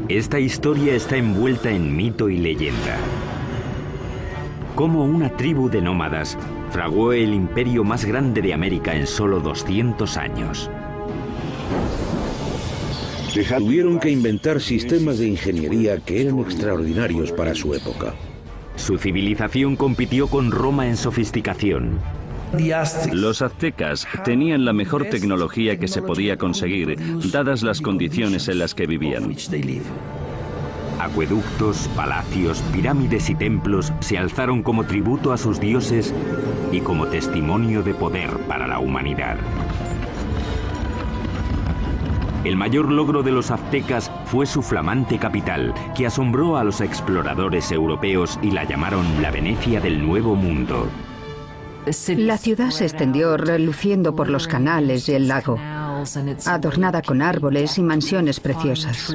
Esta historia está envuelta en mito y leyenda. Cómo una tribu de nómadas fraguó el imperio más grande de América en solo 200 años. Tuvieron que inventar sistemas de ingeniería que eran extraordinarios para su época. Su civilización compitió con Roma en sofisticación. Los aztecas tenían la mejor tecnología que se podía conseguir, dadas las condiciones en las que vivían. Acueductos, palacios, pirámides y templos se alzaron como tributo a sus dioses y como testimonio de poder para la humanidad. El mayor logro de los aztecas fue su flamante capital, que asombró a los exploradores europeos y la llamaron la Venecia del Nuevo Mundo. La ciudad se extendió reluciendo por los canales y el lago, adornada con árboles y mansiones preciosas.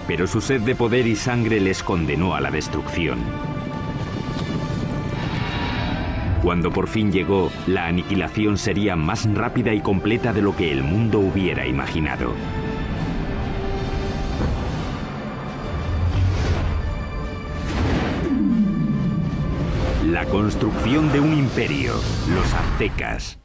Pero su sed de poder y sangre les condenó a la destrucción. Cuando por fin llegó, la aniquilación sería más rápida y completa de lo que el mundo hubiera imaginado. La construcción de un imperio, los aztecas.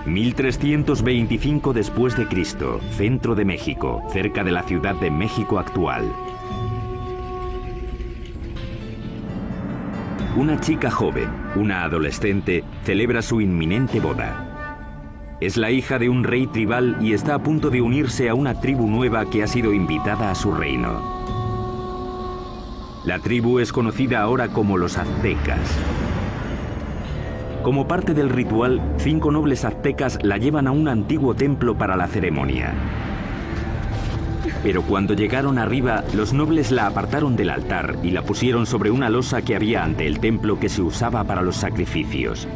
1325 después de Cristo, centro de México, cerca de la Ciudad de México actual. Una chica joven, una adolescente, celebra su inminente boda. Es la hija de un rey tribal y está a punto de unirse a una tribu nueva que ha sido invitada a su reino. La tribu es conocida ahora como los aztecas. Como parte del ritual, 5 nobles aztecas la llevan a un antiguo templo para la ceremonia. Pero cuando llegaron arriba, los nobles la apartaron del altar y la pusieron sobre una losa que había ante el templo que se usaba para los sacrificios.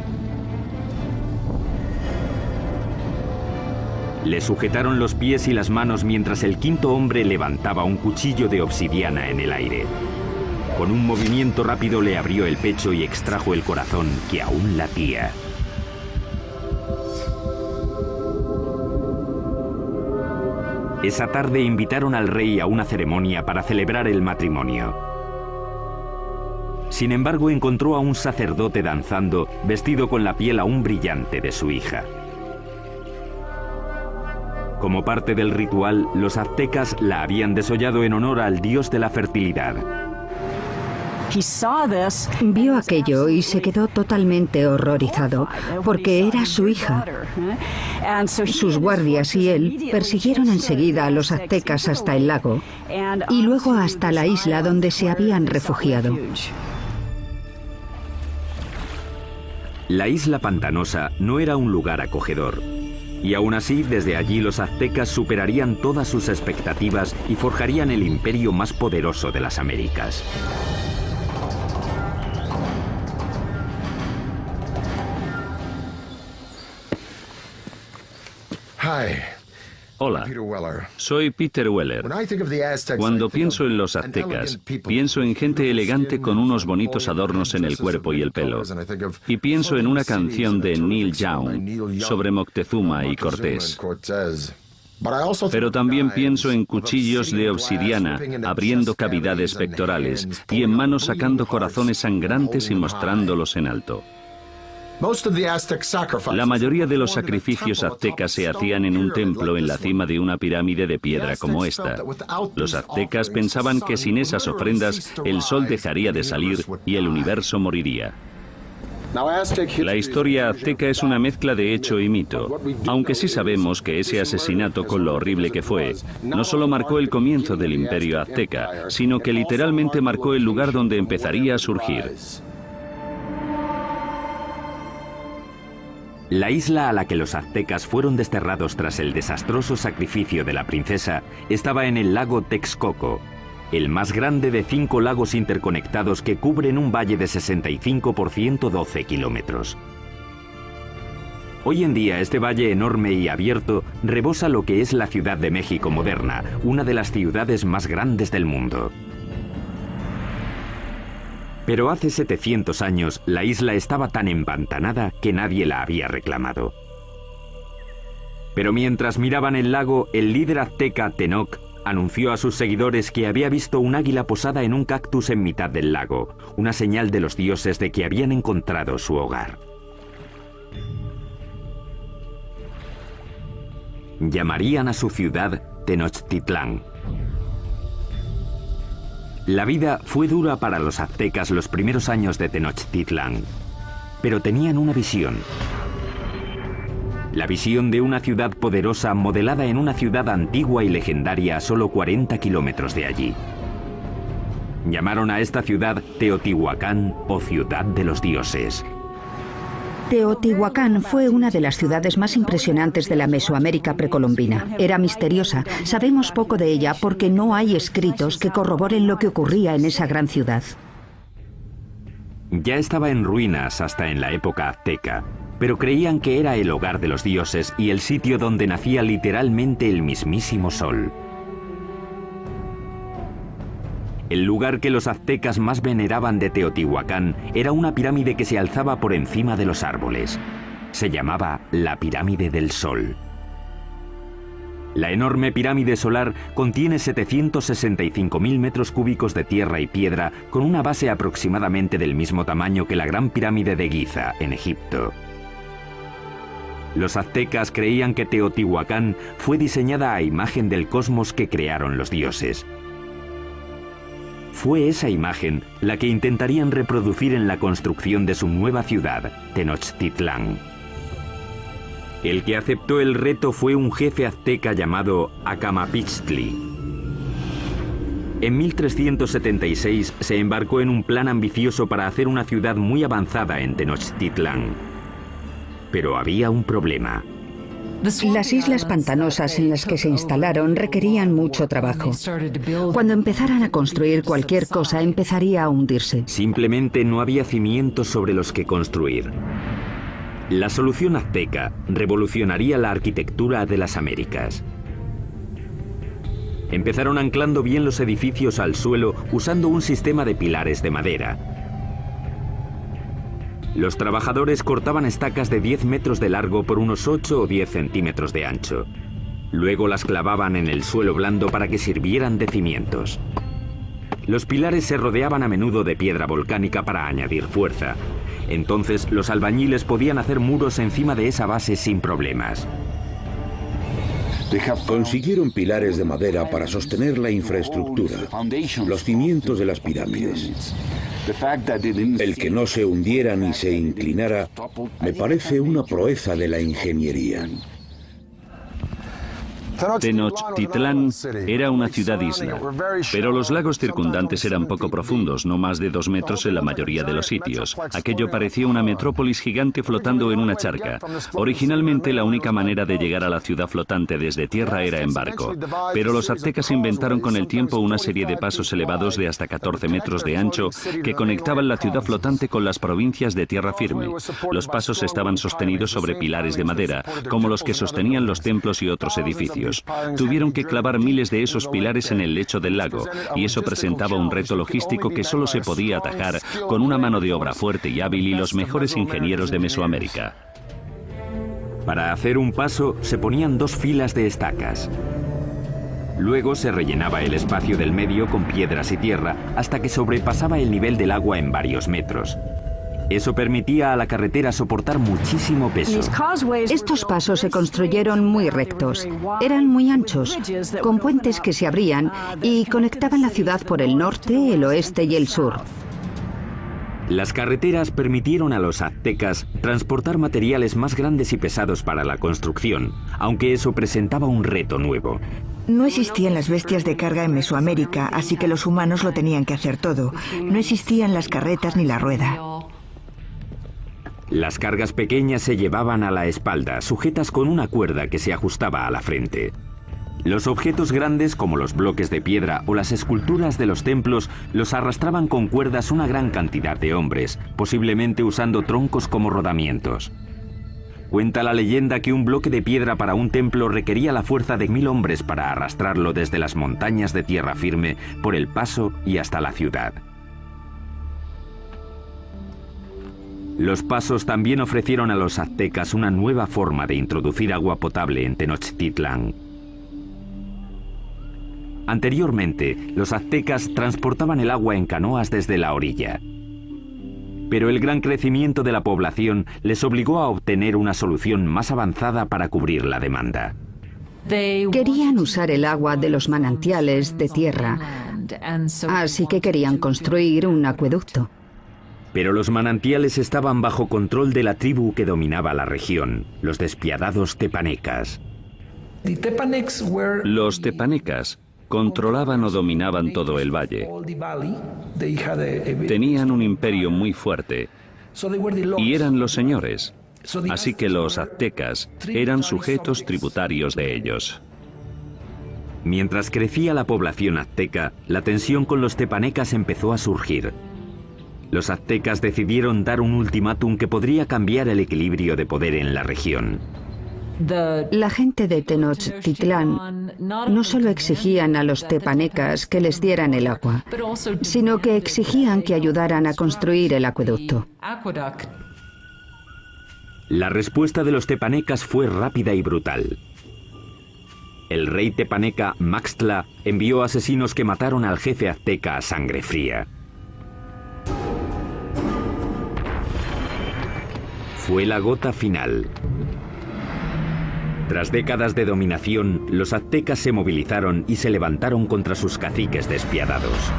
Le sujetaron los pies y las manos mientras el 5.º hombre levantaba un cuchillo de obsidiana en el aire. Con un movimiento rápido le abrió el pecho y extrajo el corazón, que aún latía. Esa tarde invitaron al rey a una ceremonia para celebrar el matrimonio. Sin embargo, encontró a un sacerdote danzando, vestido con la piel aún brillante de su hija. Como parte del ritual, los aztecas la habían desollado en honor al dios de la fertilidad. Vio aquello y se quedó totalmente horrorizado, porque era su hija. Sus guardias y él persiguieron enseguida a los aztecas hasta el lago y luego hasta la isla donde se habían refugiado. La isla pantanosa no era un lugar acogedor. Y aún así, desde allí los aztecas superarían todas sus expectativas y forjarían el imperio más poderoso de las Américas. Hola, soy Peter Weller. Cuando pienso en los aztecas, pienso en gente elegante con unos bonitos adornos en el cuerpo y el pelo. Y pienso en una canción de Neil Young sobre Moctezuma y Cortés. Pero también pienso en cuchillos de obsidiana abriendo cavidades pectorales y en manos sacando corazones sangrantes y mostrándolos en alto. La mayoría de los sacrificios aztecas se hacían en un templo en la cima de una pirámide de piedra como esta. Los aztecas pensaban que sin esas ofrendas el sol dejaría de salir y el universo moriría. La historia azteca es una mezcla de hecho y mito, aunque sí sabemos que ese asesinato, con lo horrible que fue, no solo marcó el comienzo del imperio azteca, sino que literalmente marcó el lugar donde empezaría a surgir. La isla a la que los aztecas fueron desterrados tras el desastroso sacrificio de la princesa estaba en el lago Texcoco, el más grande de 5 lagos interconectados que cubren un valle de 65 por 112 kilómetros. Hoy en día este valle enorme y abierto rebosa lo que es la Ciudad de México moderna, una de las ciudades más grandes del mundo. Pero hace 700 años la isla estaba tan empantanada que nadie la había reclamado. Pero mientras miraban el lago, el líder azteca Tenoch anunció a sus seguidores que había visto un águila posada en un cactus en mitad del lago, una señal de los dioses de que habían encontrado su hogar. Llamarían a su ciudad Tenochtitlán. La vida fue dura para los aztecas los primeros años de Tenochtitlán, pero tenían una visión. La visión de una ciudad poderosa modelada en una ciudad antigua y legendaria a solo 40 kilómetros de allí. Llamaron a esta ciudad Teotihuacán o Ciudad de los Dioses. Teotihuacán fue una de las ciudades más impresionantes de la Mesoamérica precolombina. Era misteriosa. Sabemos poco de ella porque no hay escritos que corroboren lo que ocurría en esa gran ciudad. Ya estaba en ruinas hasta en la época azteca, pero creían que era el hogar de los dioses y el sitio donde nacía literalmente el mismísimo sol. El lugar que los aztecas más veneraban de Teotihuacán era una pirámide que se alzaba por encima de los árboles. Se llamaba la Pirámide del Sol. La enorme pirámide solar contiene 765.000 metros cúbicos de tierra y piedra con una base aproximadamente del mismo tamaño que la Gran Pirámide de Giza, en Egipto. Los aztecas creían que Teotihuacán fue diseñada a imagen del cosmos que crearon los dioses. Fue esa imagen la que intentarían reproducir en la construcción de su nueva ciudad, Tenochtitlán. El que aceptó el reto fue un jefe azteca llamado Acamapixtli. En 1376 se embarcó en un plan ambicioso para hacer una ciudad muy avanzada en Tenochtitlán. Pero había un problema. Las islas pantanosas en las que se instalaron requerían mucho trabajo. Cuando empezaran a construir cualquier cosa, empezaría a hundirse. Simplemente no había cimientos sobre los que construir. La solución azteca revolucionaría la arquitectura de las Américas. Empezaron anclando bien los edificios al suelo usando un sistema de pilares de madera. Los trabajadores cortaban estacas de 10 metros de largo por unos 8 o 10 centímetros de ancho. Luego las clavaban en el suelo blando para que sirvieran de cimientos. Los pilares se rodeaban a menudo de piedra volcánica para añadir fuerza. Entonces los albañiles podían hacer muros encima de esa base sin problemas. Consiguieron pilares de madera para sostener la infraestructura, los cimientos de las pirámides. El que no se hundiera ni se inclinara me parece una proeza de la ingeniería. Tenochtitlán era una ciudad-isla, pero los lagos circundantes eran poco profundos, no más de 2 metros en la mayoría de los sitios. Aquello parecía una metrópolis gigante flotando en una charca. Originalmente la única manera de llegar a la ciudad flotante desde tierra era en barco, pero los aztecas inventaron con el tiempo una serie de pasos elevados de hasta 14 metros de ancho que conectaban la ciudad flotante con las provincias de tierra firme. Los pasos estaban sostenidos sobre pilares de madera, como los que sostenían los templos y otros edificios. Tuvieron que clavar miles de esos pilares en el lecho del lago, y eso presentaba un reto logístico que solo se podía atajar con una mano de obra fuerte y hábil y los mejores ingenieros de Mesoamérica. Para hacer un paso se ponían 2 filas de estacas. Luego se rellenaba el espacio del medio con piedras y tierra hasta que sobrepasaba el nivel del agua en varios metros. Eso permitía a la carretera soportar muchísimo peso. Estos pasos se construyeron muy rectos. Eran muy anchos, con puentes que se abrían y conectaban la ciudad por el norte, el oeste y el sur. Las carreteras permitieron a los aztecas transportar materiales más grandes y pesados para la construcción, aunque eso presentaba un reto nuevo. No existían las bestias de carga en Mesoamérica, así que los humanos lo tenían que hacer todo. No existían las carretas ni la rueda. Las cargas pequeñas se llevaban a la espalda, sujetas con una cuerda que se ajustaba a la frente. Los objetos grandes, como los bloques de piedra o las esculturas de los templos, los arrastraban con cuerdas una gran cantidad de hombres, posiblemente usando troncos como rodamientos. Cuenta la leyenda que un bloque de piedra para un templo requería la fuerza de 1000 hombres para arrastrarlo desde las montañas de tierra firme por el paso y hasta la ciudad. Los pasos también ofrecieron a los aztecas una nueva forma de introducir agua potable en Tenochtitlán. Anteriormente, los aztecas transportaban el agua en canoas desde la orilla. Pero el gran crecimiento de la población les obligó a obtener una solución más avanzada para cubrir la demanda. Querían usar el agua de los manantiales de tierra, así que querían construir un acueducto. Pero los manantiales estaban bajo control de la tribu que dominaba la región, los despiadados tepanecas. Los tepanecas controlaban o dominaban todo el valle. Tenían un imperio muy fuerte y eran los señores, así que los aztecas eran sujetos tributarios de ellos. Mientras crecía la población azteca, la tensión con los tepanecas empezó a surgir. Los aztecas decidieron dar un ultimátum que podría cambiar el equilibrio de poder en la región. La gente de Tenochtitlán no solo exigían a los tepanecas que les dieran el agua, sino que exigían que ayudaran a construir el acueducto. La respuesta de los tepanecas fue rápida y brutal. El rey tepaneca Maxtla envió asesinos que mataron al jefe azteca a sangre fría. Fue la gota final. Tras décadas de dominación, los aztecas se movilizaron y se levantaron contra sus caciques despiadados.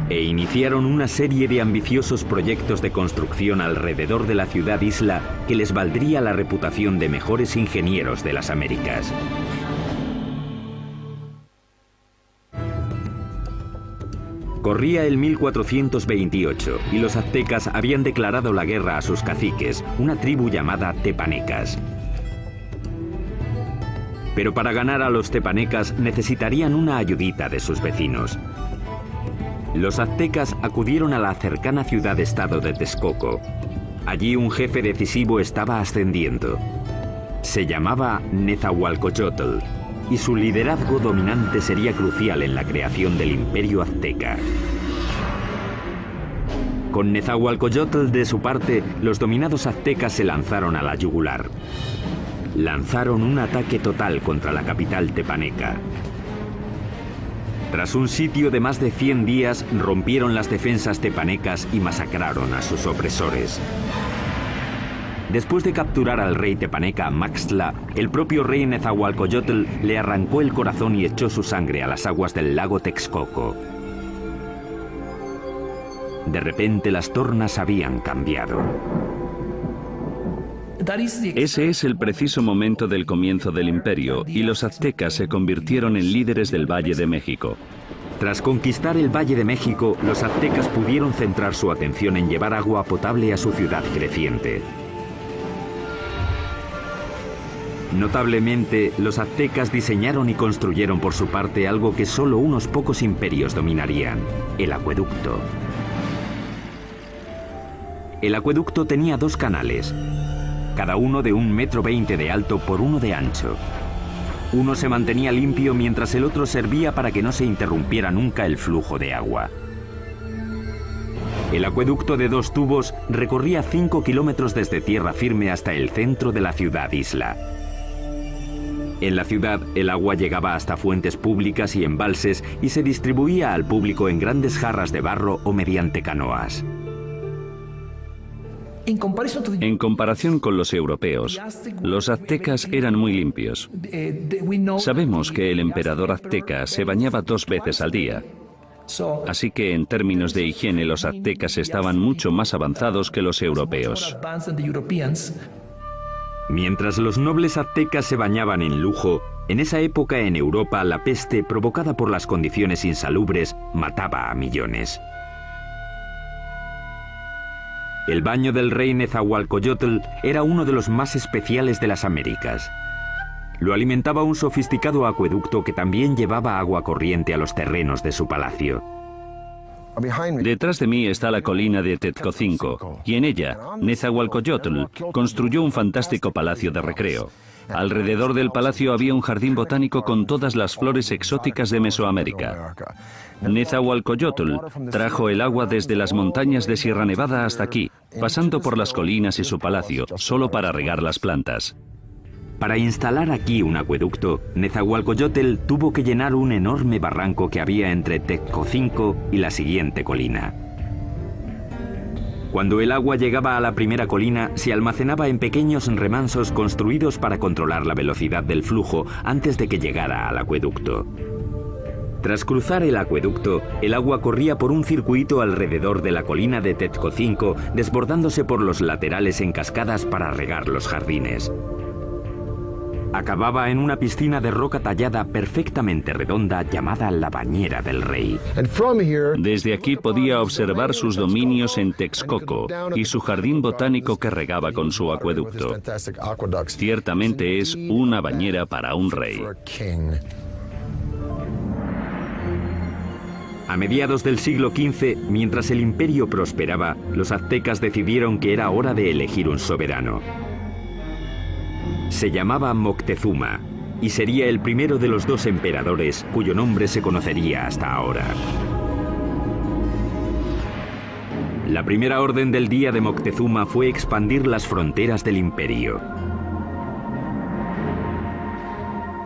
E iniciaron una serie de ambiciosos proyectos de construcción alrededor de la ciudad-isla que les valdría la reputación de mejores ingenieros de las Américas. Corría el 1428 y los aztecas habían declarado la guerra a sus caciques, una tribu llamada tepanecas. Pero para ganar a los tepanecas necesitarían una ayudita de sus vecinos. Los aztecas acudieron a la cercana ciudad-estado de Texcoco. Allí un jefe decisivo estaba ascendiendo. Se llamaba Nezahualcóyotl, y su liderazgo dominante sería crucial en la creación del imperio azteca. Con Nezahualcóyotl de su parte, los dominados aztecas se lanzaron a la yugular. Lanzaron un ataque total contra la capital tepaneca. Tras un sitio de más de 100 días, rompieron las defensas tepanecas y masacraron a sus opresores. Después de capturar al rey tepaneca Maxtla, el propio rey Nezahualcóyotl le arrancó el corazón y echó su sangre a las aguas del lago Texcoco. De repente las tornas habían cambiado. Ese es el preciso momento del comienzo del imperio y los aztecas se convirtieron en líderes del Valle de México. Tras conquistar el Valle de México, los aztecas pudieron centrar su atención en llevar agua potable a su ciudad creciente. Notablemente, los aztecas diseñaron y construyeron por su parte algo que solo unos pocos imperios dominarían: el acueducto. El acueducto tenía 2 canales, cada uno de 1,20 m de alto por 1 de ancho. Uno se mantenía limpio mientras el otro servía para que no se interrumpiera nunca el flujo de agua. El acueducto de 2 tubos recorría 5 kilómetros desde tierra firme hasta el centro de la ciudad-isla. En la ciudad, el agua llegaba hasta fuentes públicas y embalses y se distribuía al público en grandes jarras de barro o mediante canoas. En comparación con los europeos, los aztecas eran muy limpios. Sabemos que el emperador azteca se bañaba 2 veces al día. Así que en términos de higiene los aztecas estaban mucho más avanzados que los europeos. Mientras los nobles aztecas se bañaban en lujo, en esa época en Europa la peste, provocada por las condiciones insalubres, mataba a millones. El baño del rey Nezahualcóyotl era uno de los más especiales de las Américas. Lo alimentaba un sofisticado acueducto que también llevaba agua corriente a los terrenos de su palacio. Detrás de mí está la colina de Tezcocinco, y en ella, Nezahualcóyotl construyó un fantástico palacio de recreo. Alrededor del palacio había un jardín botánico con todas las flores exóticas de Mesoamérica. Nezahualcóyotl trajo el agua desde las montañas de Sierra Nevada hasta aquí, pasando por las colinas y su palacio, solo para regar las plantas. Para instalar aquí un acueducto, Nezahualcóyotl tuvo que llenar un enorme barranco que había entre Tezcocinco y la siguiente colina. Cuando el agua llegaba a la primera colina, se almacenaba en pequeños remansos construidos para controlar la velocidad del flujo antes de que llegara al acueducto. Tras cruzar el acueducto, el agua corría por un circuito alrededor de la colina de Tezcocinco, desbordándose por los laterales en cascadas para regar los jardines. Acababa en una piscina de roca tallada perfectamente redonda llamada la Bañera del Rey. Desde aquí podía observar sus dominios en Texcoco y su jardín botánico que regaba con su acueducto. Ciertamente es una bañera para un rey. A mediados del siglo XV, mientras el imperio prosperaba, los aztecas decidieron que era hora de elegir un soberano. Se llamaba Moctezuma y sería el primero de los dos emperadores cuyo nombre se conocería hasta ahora. La primera orden del día de Moctezuma fue expandir las fronteras del imperio.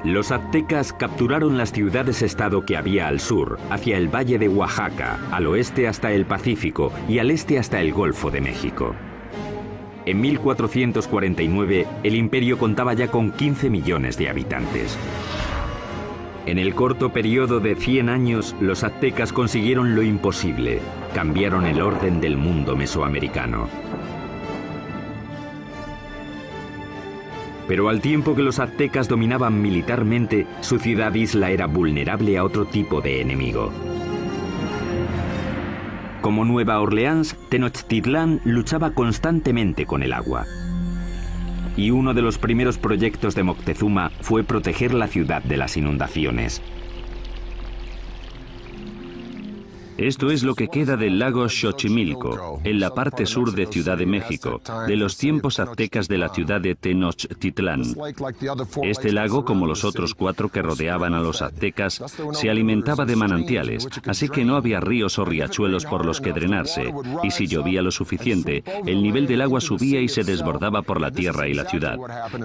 Los aztecas capturaron las ciudades-estado que había al sur, hacia el valle de Oaxaca, al oeste hasta el Pacífico y al este hasta el Golfo de México. En 1449, el imperio contaba ya con 15 millones de habitantes. En el corto periodo de 100 años, los aztecas consiguieron lo imposible. Cambiaron el orden del mundo mesoamericano. Pero al tiempo que los aztecas dominaban militarmente, su ciudad-isla era vulnerable a otro tipo de enemigo. Como Nueva Orleans, Tenochtitlán luchaba constantemente con el agua. Y uno de los primeros proyectos de Moctezuma fue proteger la ciudad de las inundaciones. Esto es lo que queda del lago Xochimilco, en la parte sur de Ciudad de México, de los tiempos aztecas de la ciudad de Tenochtitlán. Este lago, como los otros 4 que rodeaban a los aztecas, se alimentaba de manantiales, así que no había ríos o riachuelos por los que drenarse, y si llovía lo suficiente, el nivel del agua subía y se desbordaba por la tierra y la ciudad.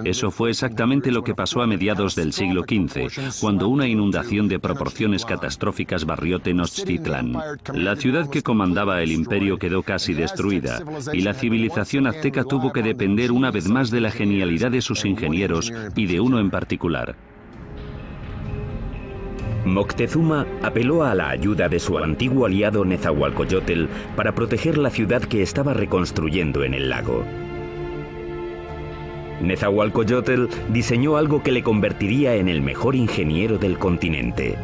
Eso fue exactamente lo que pasó a mediados del siglo XV, cuando una inundación de proporciones catastróficas barrió Tenochtitlán. La ciudad que comandaba el imperio quedó casi destruida, y la civilización azteca tuvo que depender una vez más de la genialidad de sus ingenieros y de uno en particular. Moctezuma apeló a la ayuda de su antiguo aliado Nezahualcóyotl para proteger la ciudad que estaba reconstruyendo en el lago. Nezahualcóyotl diseñó algo que le convertiría en el mejor ingeniero del continente.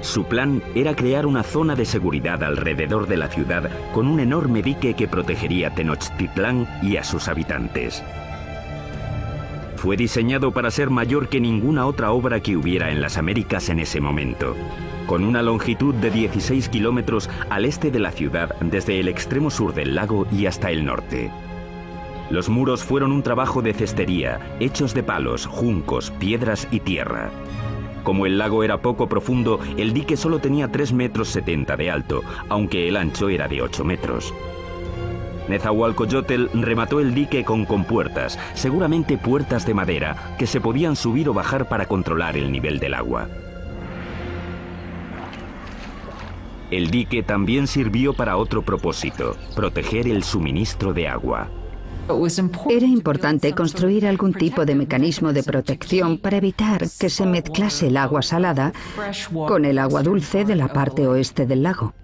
Su plan era crear una zona de seguridad alrededor de la ciudad con un enorme dique que protegería Tenochtitlán y a sus habitantes. Fue diseñado para ser mayor que ninguna otra obra que hubiera en las Américas en ese momento, con una longitud de 16 kilómetros al este de la ciudad desde el extremo sur del lago y hasta el norte. Los muros fueron un trabajo de cestería, hechos de palos, juncos, piedras y tierra. Como el lago era poco profundo, el dique solo tenía 3,70 metros de alto, aunque el ancho era de 8 metros. Nezahualcóyotl remató el dique con compuertas, seguramente puertas de madera, que se podían subir o bajar para controlar el nivel del agua. El dique también sirvió para otro propósito, proteger el suministro de agua. Era importante construir algún tipo de mecanismo de protección para evitar que se mezclase el agua salada con el agua dulce de la parte oeste del lago.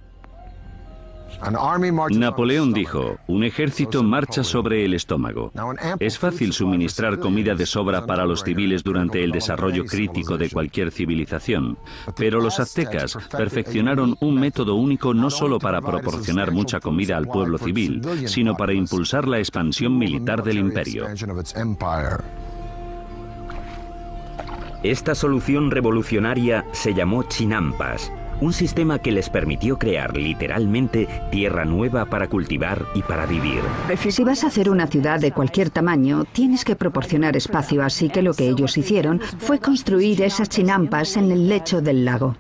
Napoleón dijo, un ejército marcha sobre el estómago. Es fácil suministrar comida de sobra para los civiles durante el desarrollo crítico de cualquier civilización, pero los aztecas perfeccionaron un método único no solo para proporcionar mucha comida al pueblo civil, sino para impulsar la expansión militar del imperio. Esta solución revolucionaria se llamó chinampas, un sistema que les permitió crear literalmente tierra nueva para cultivar y para vivir. Si vas a hacer una ciudad de cualquier tamaño, tienes que proporcionar espacio, así que lo que ellos hicieron fue construir esas chinampas en el lecho del lago.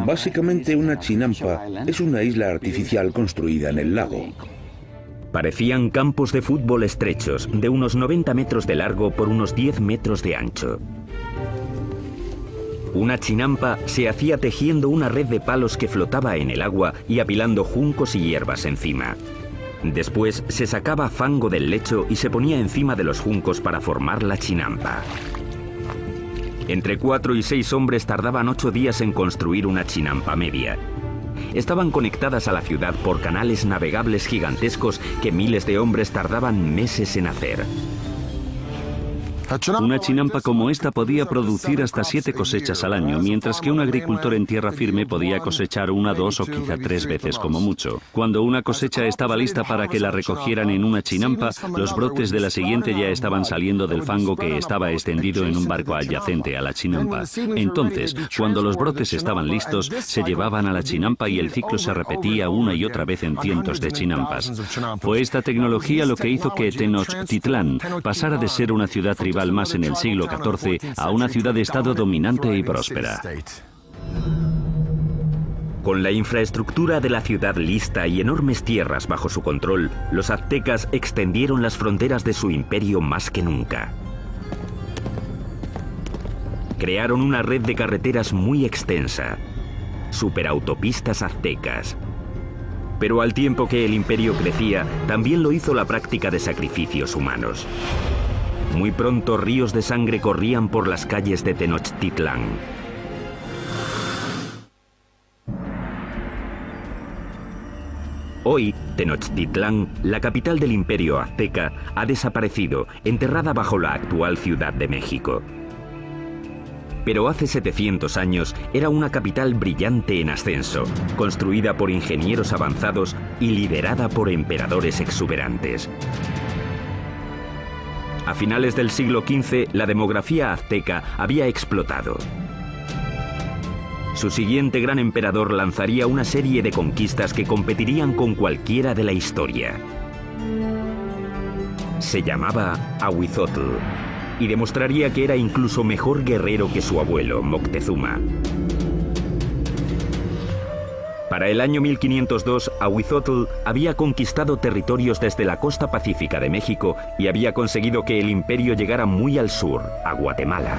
Básicamente una chinampa es una isla artificial construida en el lago. Parecían campos de fútbol estrechos, de unos 90 metros de largo por unos 10 metros de ancho. Una chinampa se hacía tejiendo una red de palos que flotaba en el agua y apilando juncos y hierbas encima. Después se sacaba fango del lecho y se ponía encima de los juncos para formar la chinampa. Entre 4 y 6 hombres tardaban 8 días en construir una chinampa media. Estaban conectadas a la ciudad por canales navegables gigantescos que miles de hombres tardaban meses en hacer. Una chinampa como esta podía producir hasta 7 cosechas al año, mientras que un agricultor en tierra firme podía cosechar 1, 2 o quizá 3 veces como mucho. Cuando una cosecha estaba lista para que la recogieran en una chinampa, los brotes de la siguiente ya estaban saliendo del fango que estaba extendido en un barco adyacente a la chinampa. Entonces, cuando los brotes estaban listos, se llevaban a la chinampa y el ciclo se repetía una y otra vez en cientos de chinampas. Fue esta tecnología lo que hizo que Tenochtitlán pasara de ser una ciudad tribal más en el siglo XIV a una ciudad-estado dominante y próspera. Con la infraestructura de la ciudad lista y enormes tierras bajo su control, los aztecas extendieron las fronteras de su imperio más que nunca. Crearon una red de carreteras muy extensa, superautopistas aztecas. Pero al tiempo que el imperio crecía, también lo hizo la práctica de sacrificios humanos. Muy pronto ríos de sangre corrían por las calles de Tenochtitlán. Hoy, Tenochtitlán, la capital del imperio azteca, ha desaparecido, enterrada bajo la actual Ciudad de México. Pero hace 700 años era una capital brillante en ascenso, construida por ingenieros avanzados y liderada por emperadores exuberantes. A finales del siglo XV, la demografía azteca había explotado. Su siguiente gran emperador lanzaría una serie de conquistas que competirían con cualquiera de la historia. Se llamaba Ahuizotl y demostraría que era incluso mejor guerrero que su abuelo, Moctezuma. Para el año 1502, Ahuizotl había conquistado territorios desde la costa pacífica de México y había conseguido que el imperio llegara muy al sur, a Guatemala.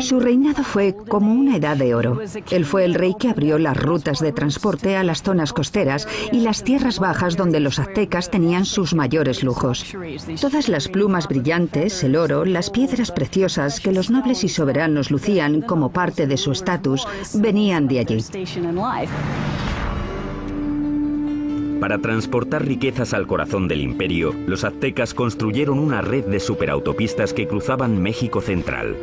Su reinado fue como una edad de oro. Él fue el rey que abrió las rutas de transporte a las zonas costeras y las tierras bajas donde los aztecas tenían sus mayores lujos. Todas las plumas brillantes, el oro, las piedras preciosas que los nobles y soberanos lucían como parte de su estatus, venían de allí. Para transportar riquezas al corazón del imperio, los aztecas construyeron una red de superautopistas que cruzaban México central.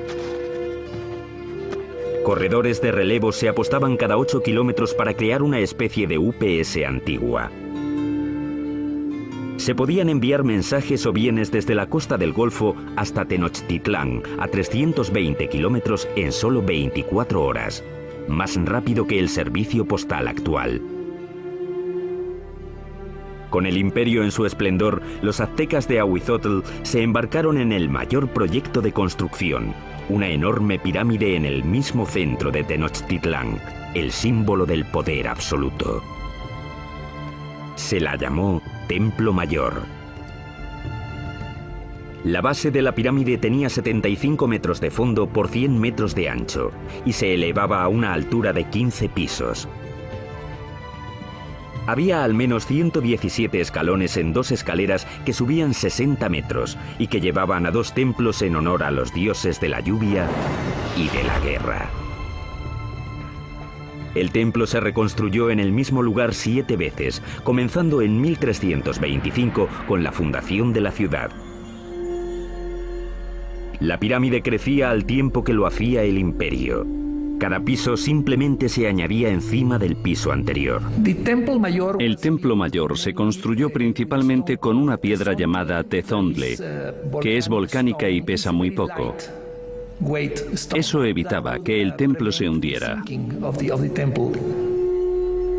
Corredores de relevo se apostaban cada 8 kilómetros para crear una especie de UPS antigua. Se podían enviar mensajes o bienes desde la costa del Golfo hasta Tenochtitlán, a 320 kilómetros en solo 24 horas, más rápido que el servicio postal actual. Con el imperio en su esplendor, los aztecas de Ahuizotl se embarcaron en el mayor proyecto de construcción, una enorme pirámide en el mismo centro de Tenochtitlán, el símbolo del poder absoluto. Se la llamó Templo Mayor. La base de la pirámide tenía 75 metros de fondo por 100 metros de ancho y se elevaba a una altura de 15 pisos. Había al menos 117 escalones en 2 escaleras que subían 60 metros y que llevaban a 2 templos en honor a los dioses de la lluvia y de la guerra. El templo se reconstruyó en el mismo lugar 7 veces, comenzando en 1325 con la fundación de la ciudad. La pirámide crecía al tiempo que lo hacía el imperio. Cada piso simplemente se añadía encima del piso anterior. El templo mayor se construyó principalmente con una piedra llamada tezontle, que es volcánica y pesa muy poco. Eso evitaba que el templo se hundiera.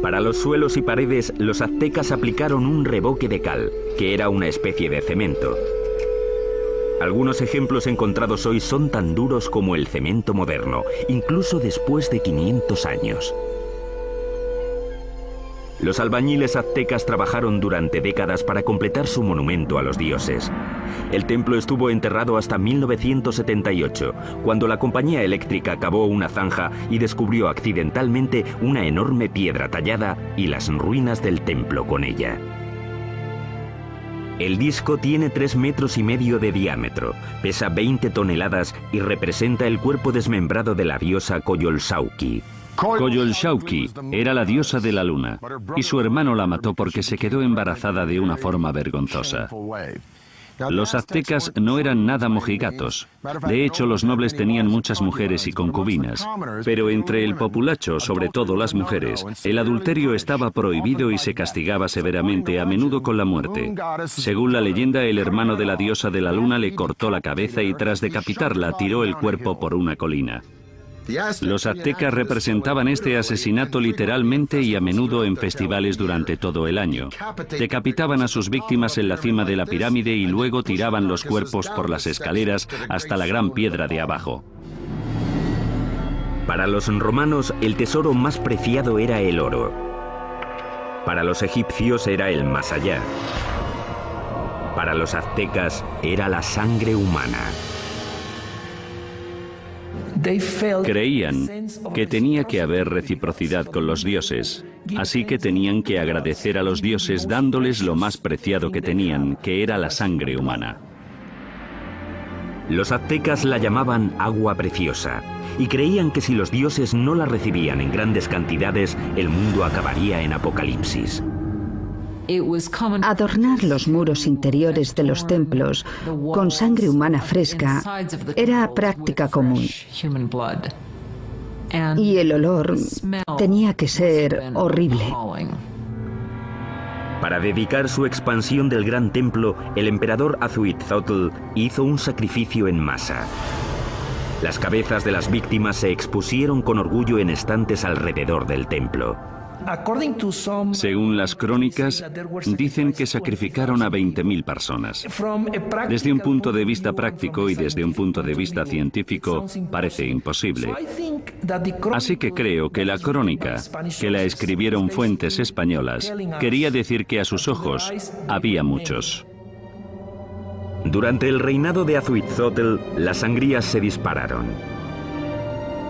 Para los suelos y paredes, los aztecas aplicaron un revoque de cal, que era una especie de cemento. Algunos ejemplos encontrados hoy son tan duros como el cemento moderno, incluso después de 500 años. Los albañiles aztecas trabajaron durante décadas para completar su monumento a los dioses. El templo estuvo enterrado hasta 1978, cuando la compañía eléctrica cavó una zanja y descubrió accidentalmente una enorme piedra tallada y las ruinas del templo con ella. El disco tiene 3,5 metros de diámetro, pesa 20 toneladas y representa el cuerpo desmembrado de la diosa Coyolxauhqui. Coyolxauhqui era la diosa de la luna, y su hermano la mató porque se quedó embarazada de una forma vergonzosa. Los aztecas no eran nada mojigatos. De hecho, los nobles tenían muchas mujeres y concubinas. Pero entre el populacho, sobre todo las mujeres, el adulterio estaba prohibido y se castigaba severamente, a menudo con la muerte. Según la leyenda, el hermano de la diosa de la luna le cortó la cabeza y tras decapitarla tiró el cuerpo por una colina. Los aztecas representaban este asesinato literalmente y a menudo en festivales durante todo el año. Decapitaban a sus víctimas en la cima de la pirámide y luego tiraban los cuerpos por las escaleras hasta la gran piedra de abajo. Para los romanos, el tesoro más preciado era el oro. Para los egipcios era el más allá. Para los aztecas era la sangre humana. Creían que tenía que haber reciprocidad con los dioses, así que tenían que agradecer a los dioses dándoles lo más preciado que tenían, que era la sangre humana. Los aztecas la llamaban agua preciosa y creían que si los dioses no la recibían en grandes cantidades, el mundo acabaría en apocalipsis. Adornar los muros interiores de los templos con sangre humana fresca era práctica común. Y el olor tenía que ser horrible. Para dedicar su expansión del gran templo, el emperador Azuitzotl hizo un sacrificio en masa. Las cabezas de las víctimas se expusieron con orgullo en estantes alrededor del templo. Según las crónicas, dicen que sacrificaron a 20.000 personas. Desde un punto de vista práctico y desde un punto de vista científico, parece imposible. Así que creo que la crónica, que la escribieron fuentes españolas, quería decir que a sus ojos había muchos. Durante el reinado de Azuitzotl, las sangrías se dispararon.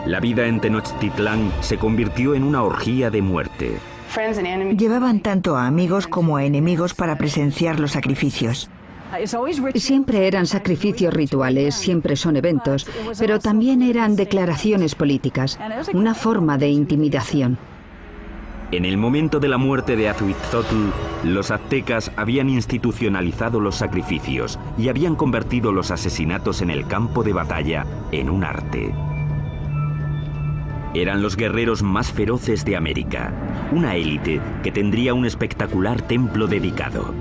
La vida en Tenochtitlán se convirtió en una orgía de muerte. Llevaban tanto a amigos como a enemigos para presenciar los sacrificios. Siempre eran sacrificios rituales, siempre son eventos, pero también eran declaraciones políticas, una forma de intimidación. En el momento de la muerte de Azuitzotl, los aztecas habían institucionalizado los sacrificios y habían convertido los asesinatos en el campo de batalla en un arte. Eran los guerreros más feroces de América, una élite que tendría un espectacular templo dedicado.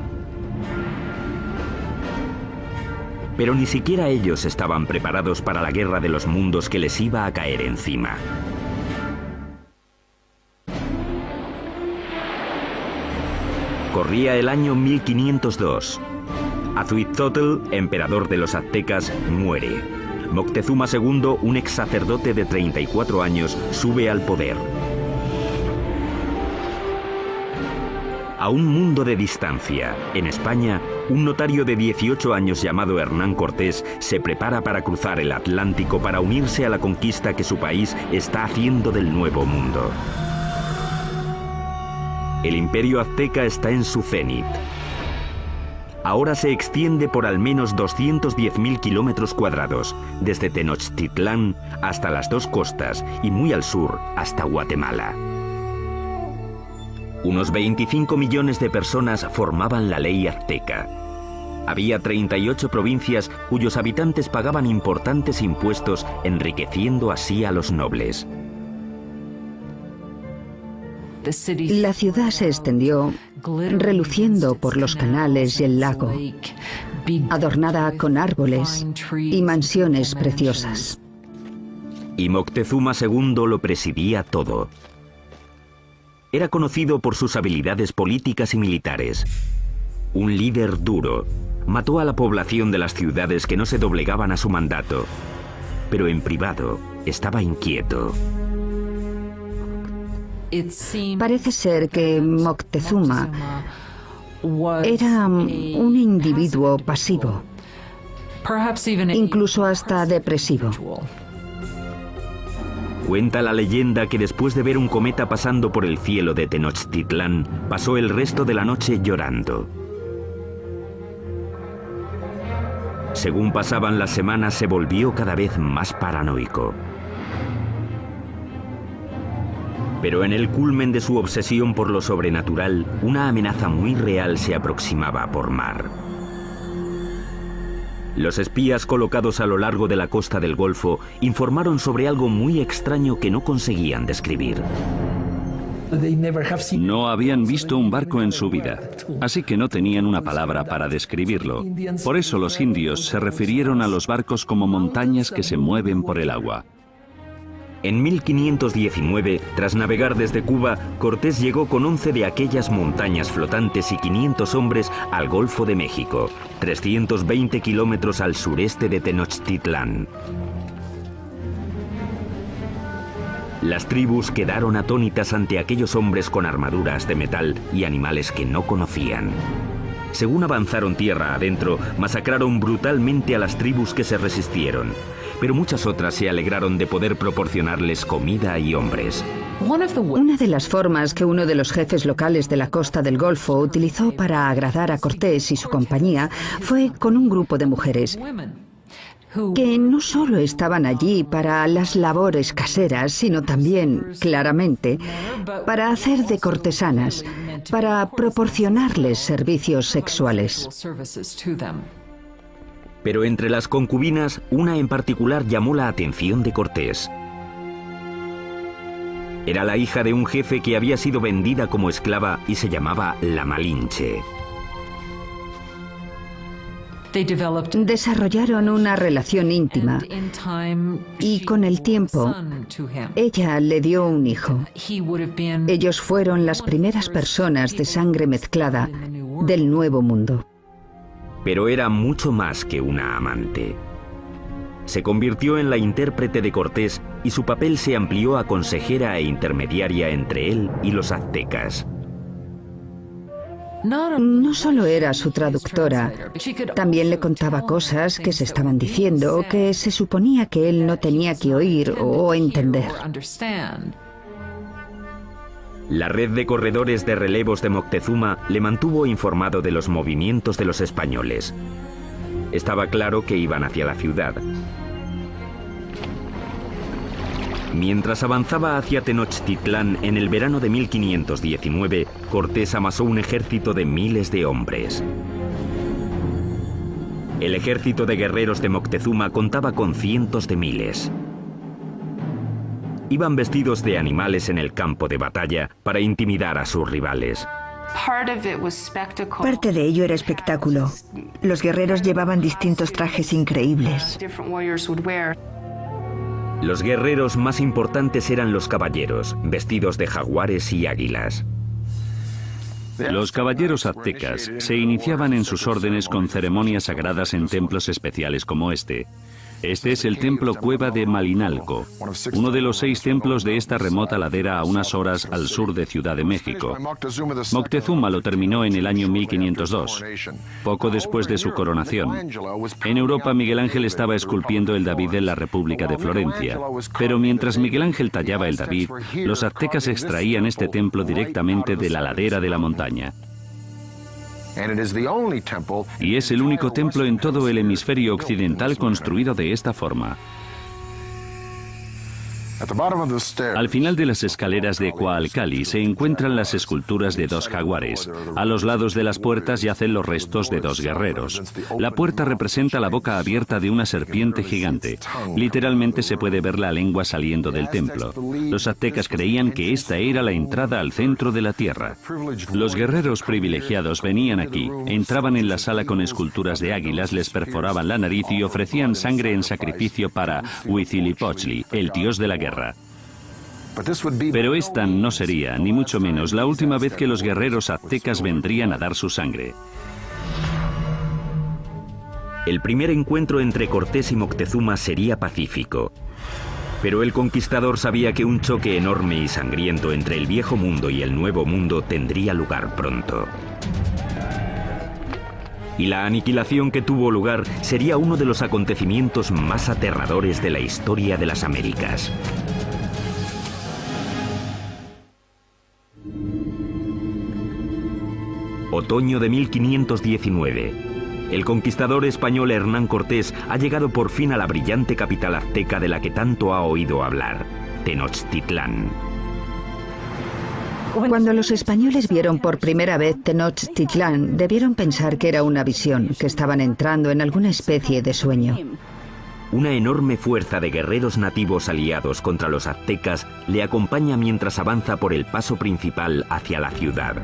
Pero ni siquiera ellos estaban preparados para la guerra de los mundos que les iba a caer encima. Corría el año 1502. Azuitzotl, emperador de los aztecas, muere. Moctezuma II, un ex sacerdote de 34 años, sube al poder. A un mundo de distancia, en España, un notario de 18 años llamado Hernán Cortés se prepara para cruzar el Atlántico para unirse a la conquista que su país está haciendo del Nuevo Mundo. El imperio azteca está en su cenit. Ahora se extiende por al menos 210.000 kilómetros cuadrados, desde Tenochtitlán hasta las dos costas y muy al sur hasta Guatemala. Unos 25 millones de personas formaban la ley azteca. Había 38 provincias cuyos habitantes pagaban importantes impuestos, enriqueciendo así a los nobles. La ciudad se extendió, reluciendo por los canales y el lago, adornada con árboles y mansiones preciosas. Y Moctezuma II lo presidía todo. Era conocido por sus habilidades políticas y militares. Un líder duro, mató a la población de las ciudades que no se doblegaban a su mandato, pero en privado estaba inquieto. Parece ser que Moctezuma era un individuo pasivo, incluso hasta depresivo. Cuenta la leyenda que después de ver un cometa pasando por el cielo de Tenochtitlán, pasó el resto de la noche llorando. Según pasaban las semanas, se volvió cada vez más paranoico. Pero en el culmen de su obsesión por lo sobrenatural, una amenaza muy real se aproximaba por mar. Los espías colocados a lo largo de la costa del Golfo informaron sobre algo muy extraño que no conseguían describir. No habían visto un barco en su vida, así que no tenían una palabra para describirlo. Por eso los indios se refirieron a los barcos como montañas que se mueven por el agua. En 1519, tras navegar desde Cuba, Cortés llegó con 11 de aquellas montañas flotantes y 500 hombres al Golfo de México, 320 kilómetros al sureste de Tenochtitlán. Las tribus quedaron atónitas ante aquellos hombres con armaduras de metal y animales que no conocían. Según avanzaron tierra adentro, masacraron brutalmente a las tribus que se resistieron, pero muchas otras se alegraron de poder proporcionarles comida y hombres. Una de las formas que uno de los jefes locales de la costa del Golfo utilizó para agradar a Cortés y su compañía fue con un grupo de mujeres que no solo estaban allí para las labores caseras, sino también, claramente, para hacer de cortesanas, para proporcionarles servicios sexuales. Pero entre las concubinas, una en particular llamó la atención de Cortés. Era la hija de un jefe que había sido vendida como esclava y se llamaba la Malinche. Desarrollaron una relación íntima y con el tiempo ella le dio un hijo. Ellos fueron las primeras personas de sangre mezclada del Nuevo Mundo. Pero era mucho más que una amante. Se convirtió en la intérprete de Cortés y su papel se amplió a consejera e intermediaria entre él y los aztecas. No solo era su traductora, también le contaba cosas que se estaban diciendo o que se suponía que él no tenía que oír o entender. La red de corredores de relevos de Moctezuma le mantuvo informado de los movimientos de los españoles. Estaba claro que iban hacia la ciudad. Mientras avanzaba hacia Tenochtitlán en el verano de 1519, Cortés amasó un ejército de miles de hombres. El ejército de guerreros de Moctezuma contaba con cientos de miles. Iban vestidos de animales en el campo de batalla para intimidar a sus rivales. Parte de ello era espectáculo. Los guerreros llevaban distintos trajes increíbles. Los guerreros más importantes eran los caballeros, vestidos de jaguares y águilas. Los caballeros aztecas se iniciaban en sus órdenes con ceremonias sagradas en templos especiales como este. Este es el templo Cueva de Malinalco, uno de los 6 templos de esta remota ladera a unas horas al sur de Ciudad de México. Moctezuma lo terminó en el año 1502, poco después de su coronación. En Europa, Miguel Ángel estaba esculpiendo el David en la República de Florencia. Pero mientras Miguel Ángel tallaba el David, los aztecas extraían este templo directamente de la ladera de la montaña. Y es el único templo en todo el hemisferio occidental construido de esta forma. Al final de las escaleras de Coalcali se encuentran las esculturas de dos jaguares. A los lados de las puertas yacen los restos de dos guerreros. La puerta representa la boca abierta de una serpiente gigante. Literalmente se puede ver la lengua saliendo del templo. Los aztecas creían que esta era la entrada al centro de la tierra. Los guerreros privilegiados venían aquí, entraban en la sala con esculturas de águilas, les perforaban la nariz y ofrecían sangre en sacrificio para Huitzilopochtli, el dios de la guerra. Pero esta no sería, ni mucho menos, la última vez que los guerreros aztecas vendrían a dar su sangre. El primer encuentro entre Cortés y Moctezuma sería pacífico. Pero el conquistador sabía que un choque enorme y sangriento entre el viejo mundo y el nuevo mundo tendría lugar pronto. Y la aniquilación que tuvo lugar sería uno de los acontecimientos más aterradores de la historia de las Américas. Otoño de 1519. El conquistador español Hernán Cortés ha llegado por fin a la brillante capital azteca de la que tanto ha oído hablar, Tenochtitlán. Cuando los españoles vieron por primera vez Tenochtitlán, debieron pensar que era una visión, que estaban entrando en alguna especie de sueño. Una enorme fuerza de guerreros nativos aliados contra los aztecas le acompaña mientras avanza por el paso principal hacia la ciudad.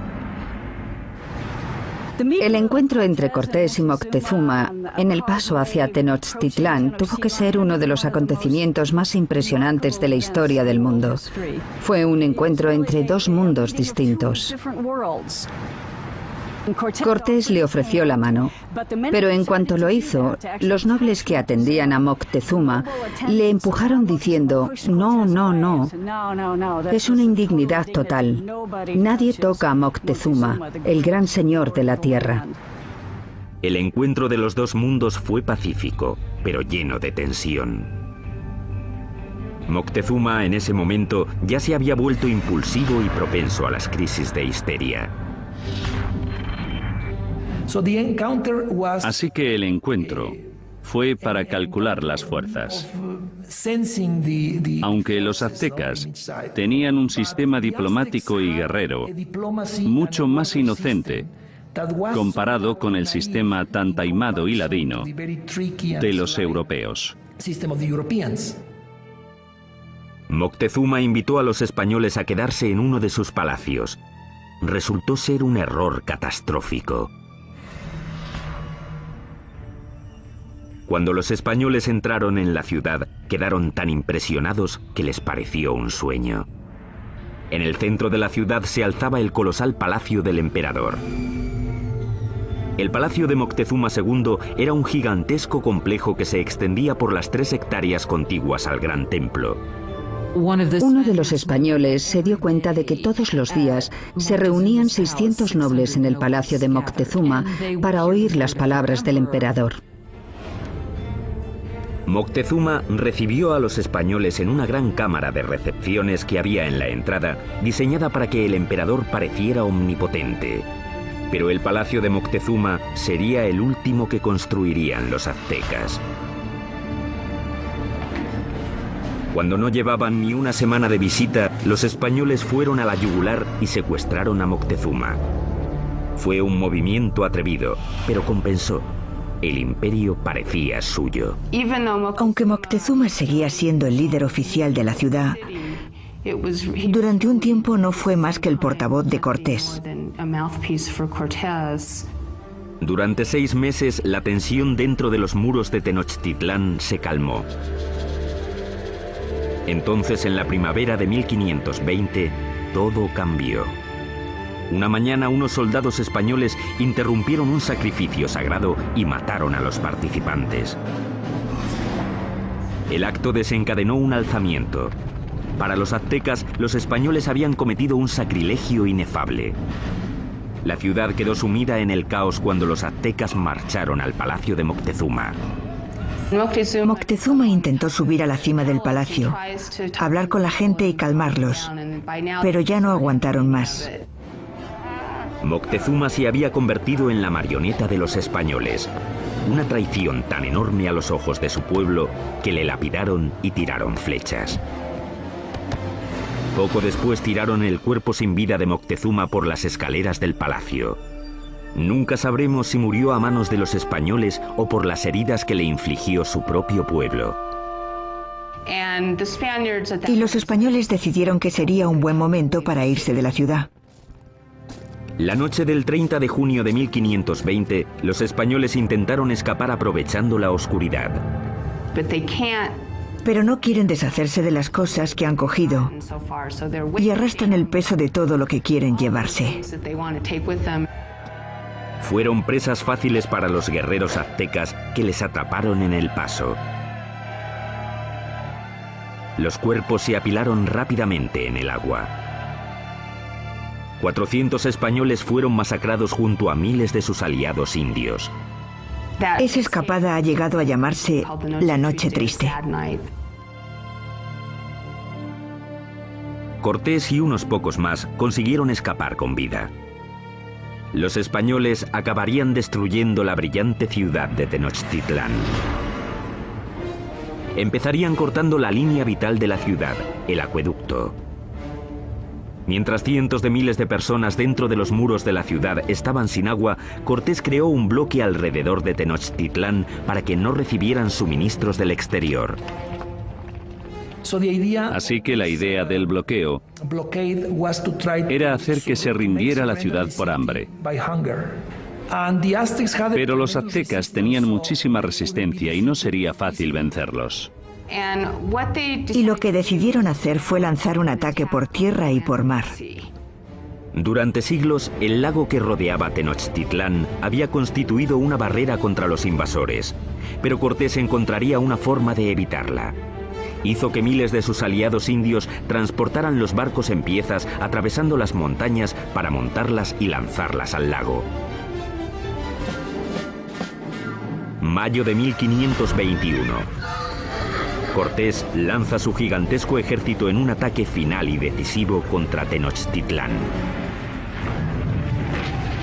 El encuentro entre Cortés y Moctezuma en el paso hacia Tenochtitlán tuvo que ser uno de los acontecimientos más impresionantes de la historia del mundo. Fue un encuentro entre dos mundos distintos. Cortés le ofreció la mano, pero en cuanto lo hizo, los nobles que atendían a Moctezuma le empujaron diciendo: no, no, no, es una indignidad total. Nadie toca a Moctezuma, el gran señor de la tierra. El encuentro de los dos mundos fue pacífico, pero lleno de tensión. Moctezuma en ese momento ya se había vuelto impulsivo y propenso a las crisis de histeria. Así que el encuentro fue para calcular las fuerzas. Aunque los aztecas tenían un sistema diplomático y guerrero mucho más inocente comparado con el sistema tan taimado y ladino de los europeos. Moctezuma invitó a los españoles a quedarse en uno de sus palacios. Resultó ser un error catastrófico. Cuando los españoles entraron en la ciudad, quedaron tan impresionados que les pareció un sueño. En el centro de la ciudad se alzaba el colosal palacio del emperador. El palacio de Moctezuma II era un gigantesco complejo que se extendía por las 3 hectáreas contiguas al gran templo. Uno de los españoles se dio cuenta de que todos los días se reunían 600 nobles en el palacio de Moctezuma para oír las palabras del emperador. Moctezuma recibió a los españoles en una gran cámara de recepciones que había en la entrada, diseñada para que el emperador pareciera omnipotente. Pero el palacio de Moctezuma sería el último que construirían los aztecas. Cuando no llevaban ni una semana de visita, los españoles fueron a la yugular y secuestraron a Moctezuma. Fue un movimiento atrevido, pero compensó. El imperio parecía suyo. Aunque Moctezuma seguía siendo el líder oficial de la ciudad, durante un tiempo no fue más que el portavoz de Cortés. Durante 6 meses, la tensión dentro de los muros de Tenochtitlán se calmó. Entonces, en la primavera de 1520, todo cambió. Una mañana, unos soldados españoles interrumpieron un sacrificio sagrado y mataron a los participantes. El acto desencadenó un alzamiento. Para los aztecas, los españoles habían cometido un sacrilegio inefable. La ciudad quedó sumida en el caos cuando los aztecas marcharon al palacio de Moctezuma. Moctezuma intentó subir a la cima del palacio, hablar con la gente y calmarlos, pero ya no aguantaron más. Moctezuma se había convertido en la marioneta de los españoles. Una traición tan enorme a los ojos de su pueblo que le lapidaron y tiraron flechas. Poco después tiraron el cuerpo sin vida de Moctezuma por las escaleras del palacio. Nunca sabremos si murió a manos de los españoles o por las heridas que le infligió su propio pueblo. Y los españoles decidieron que sería un buen momento para irse de la ciudad. La noche del 30 de junio de 1520, los españoles intentaron escapar aprovechando la oscuridad. Pero no quieren deshacerse de las cosas que han cogido y arrastran el peso de todo lo que quieren llevarse. Fueron presas fáciles para los guerreros aztecas que les atraparon en el paso. Los cuerpos se apilaron rápidamente en el agua. 400 españoles fueron masacrados junto a miles de sus aliados indios. Esa escapada ha llegado a llamarse la Noche Triste. Cortés y unos pocos más consiguieron escapar con vida. Los españoles acabarían destruyendo la brillante ciudad de Tenochtitlán. Empezarían cortando la línea vital de la ciudad, el acueducto. Mientras cientos de miles de personas dentro de los muros de la ciudad estaban sin agua, Cortés creó un bloque alrededor de Tenochtitlán para que no recibieran suministros del exterior. Así que la idea del bloqueo era hacer que se rindiera la ciudad por hambre. Pero los aztecas tenían muchísima resistencia y no sería fácil vencerlos. Y lo que decidieron hacer fue lanzar un ataque por tierra y por mar. Durante siglos, el lago que rodeaba Tenochtitlán había constituido una barrera contra los invasores, pero Cortés encontraría una forma de evitarla. Hizo que miles de sus aliados indios transportaran los barcos en piezas atravesando las montañas para montarlas y lanzarlas al lago. Mayo de 1521. Cortés lanza su gigantesco ejército en un ataque final y decisivo contra Tenochtitlán.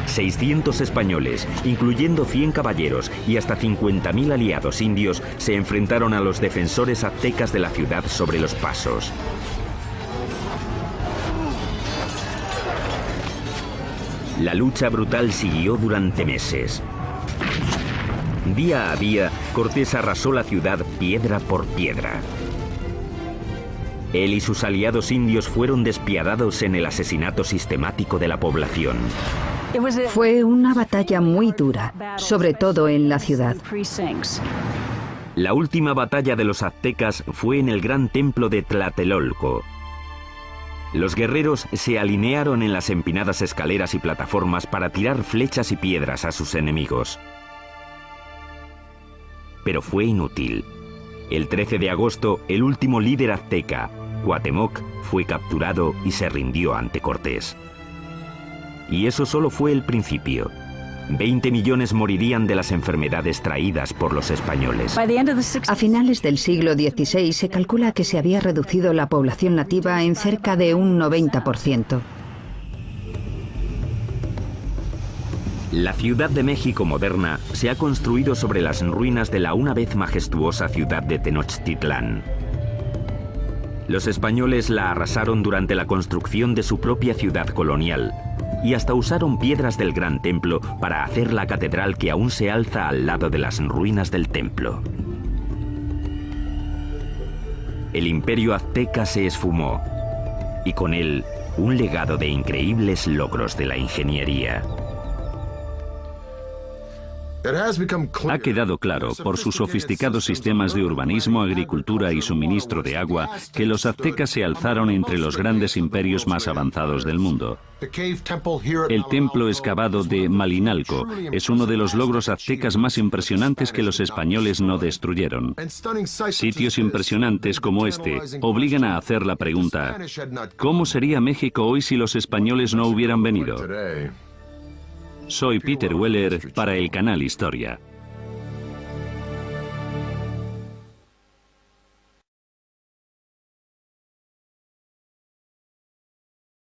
600 españoles, incluyendo 100 caballeros y hasta 50.000 aliados indios, se enfrentaron a los defensores aztecas de la ciudad sobre los pasos. La lucha brutal siguió durante meses. Día a día, Cortés arrasó la ciudad piedra por piedra. Él y sus aliados indios fueron despiadados en el asesinato sistemático de la población. Fue una batalla muy dura, sobre todo en la ciudad. La última batalla de los aztecas fue en el gran templo de Tlatelolco. Los guerreros se alinearon en las empinadas escaleras y plataformas para tirar flechas y piedras a sus enemigos. Pero fue inútil. El 13 de agosto, el último líder azteca, Cuauhtémoc, fue capturado y se rindió ante Cortés. Y eso solo fue el principio. 20 millones morirían de las enfermedades traídas por los españoles. A finales del siglo XVI se calcula que se había reducido la población nativa en cerca de un 90%. La Ciudad de México moderna se ha construido sobre las ruinas de la una vez majestuosa ciudad de Tenochtitlán. Los españoles la arrasaron durante la construcción de su propia ciudad colonial y hasta usaron piedras del Gran Templo para hacer la catedral que aún se alza al lado de las ruinas del templo. El imperio azteca se esfumó y con él un legado de increíbles logros de la ingeniería. Ha quedado claro, por sus sofisticados sistemas de urbanismo, agricultura y suministro de agua, que los aztecas se alzaron entre los grandes imperios más avanzados del mundo. El templo excavado de Malinalco es uno de los logros aztecas más impresionantes que los españoles no destruyeron. Sitios impresionantes como este obligan a hacer la pregunta: ¿cómo sería México hoy si los españoles no hubieran venido? Soy Peter Weller para el canal Historia.